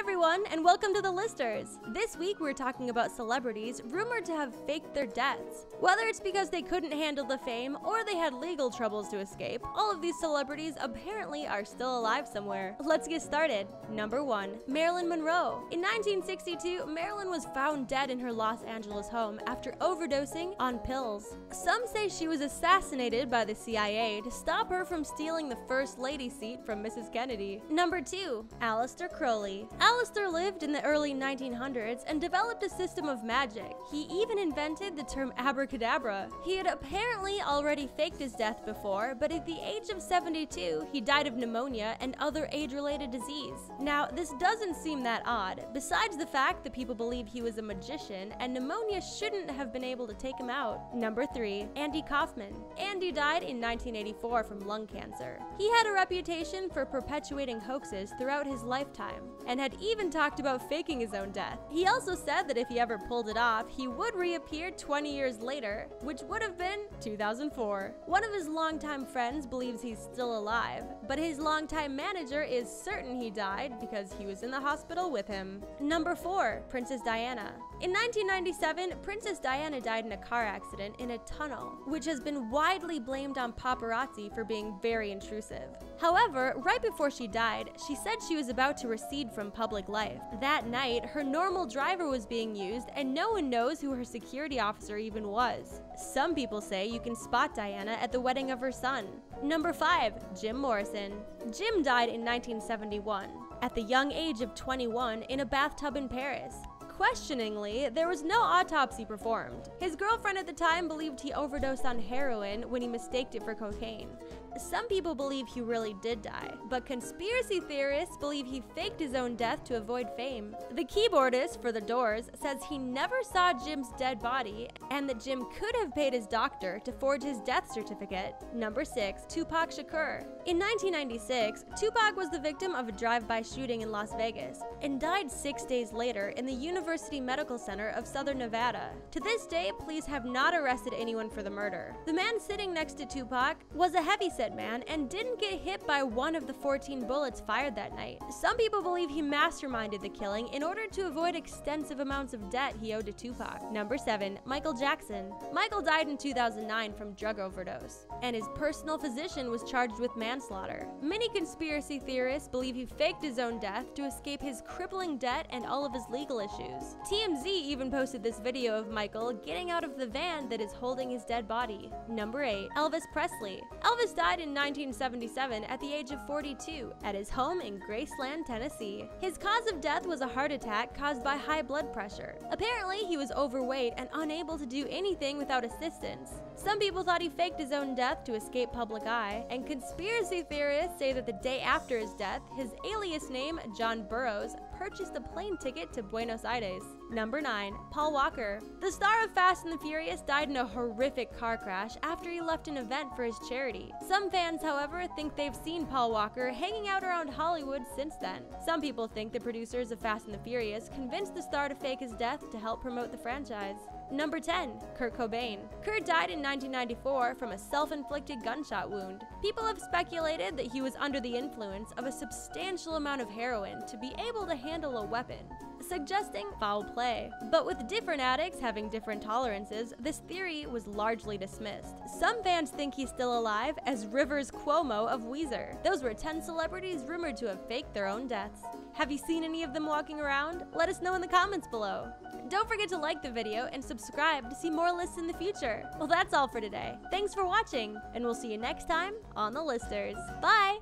everyone, and welcome to The Listers. This week we're talking about celebrities rumored to have faked their deaths. Whether it's because they couldn't handle the fame or they had legal troubles to escape, all of these celebrities apparently are still alive somewhere. Let's get started. Number 1. Marilyn Monroe. In 1962, Marilyn was found dead in her Los Angeles home after overdosing on pills. Some say she was assassinated by the CIA to stop her from stealing the First Lady seat from Mrs. Kennedy. Number 2. Aleister Crowley. Aleister lived in the early 1900s and developed a system of magic. He even invented the term abracadabra. He had apparently already faked his death before, but at the age of 72, he died of pneumonia and other age-related disease. Now, this doesn't seem that odd, besides the fact that people believe he was a magician and pneumonia shouldn't have been able to take him out. Number 3. Andy Kaufman. Andy died in 1984 from lung cancer. He had a reputation for perpetuating hoaxes throughout his lifetime, and had even talked about faking his own death. He also said that if he ever pulled it off, he would reappear 20 years later, which would have been 2004. One of his longtime friends believes he's still alive, but his longtime manager is certain he died because he was in the hospital with him. Number 4. Princess Diana. In 1997, Princess Diana died in a car accident in a tunnel, which has been widely blamed on paparazzi for being very intrusive. However, right before she died, she said she was about to recede from public life. That night, her normal driver was being used, and no one knows who her security officer even was. Some people say you can spot Diana at the wedding of her son. Number 5. Jim Morrison. Jim died in 1971, at the young age of 21 in a bathtub in Paris. Questioningly, there was no autopsy performed. His girlfriend at the time believed he overdosed on heroin when he mistaked it for cocaine. Some people believe he really did die, but conspiracy theorists believe he faked his own death to avoid fame. The keyboardist for The Doors says he never saw Jim's dead body and that Jim could have paid his doctor to forge his death certificate. Number 6. Tupac Shakur. In 1996, Tupac was the victim of a drive-by shooting in Las Vegas and died 6 days later in the University Medical Center of Southern Nevada. To this day, police have not arrested anyone for the murder. The man sitting next to Tupac was a heavyset man and didn't get hit by one of the 14 bullets fired that night. Some people believe he masterminded the killing in order to avoid extensive amounts of debt he owed to Tupac. Number 7. Michael Jackson. Michael died in 2009 from drug overdose, and his personal physician was charged with manslaughter. Many conspiracy theorists believe he faked his own death to escape his crippling debt and all of his legal issues. TMZ even posted this video of Michael getting out of the van that is holding his dead body. Number 8. Elvis Presley. Elvis died in 1977 at the age of 42 at his home in Graceland, Tennessee. His cause of death was a heart attack caused by high blood pressure. Apparently, he was overweight and unable to do anything without assistance. Some people thought he faked his own death to escape public eye, and conspiracy theorists say that the day after his death, his alias name, John Burroughs, purchased a plane ticket to Buenos Aires. Number 9. Paul Walker. The star of Fast and the Furious died in a horrific car crash after he left an event for his charity. Some fans, however, think they've seen Paul Walker hanging out around Hollywood since then. Some people think the producers of Fast and the Furious convinced the star to fake his death to help promote the franchise. Number 10. Kurt Cobain. Kurt died in 1994 from a self-inflicted gunshot wound. People have speculated that he was under the influence of a substantial amount of heroin to be able to handle a weapon, suggesting foul play. But with different addicts having different tolerances, this theory was largely dismissed. Some fans think he's still alive as Rivers Cuomo of Weezer. Those were 10 celebrities rumored to have faked their own deaths. Have you seen any of them walking around? Let us know in the comments below. Don't forget to like the video and subscribe to see more lists in the future. Well, that's all for today. Thanks for watching, and we'll see you next time on The Listers. Bye!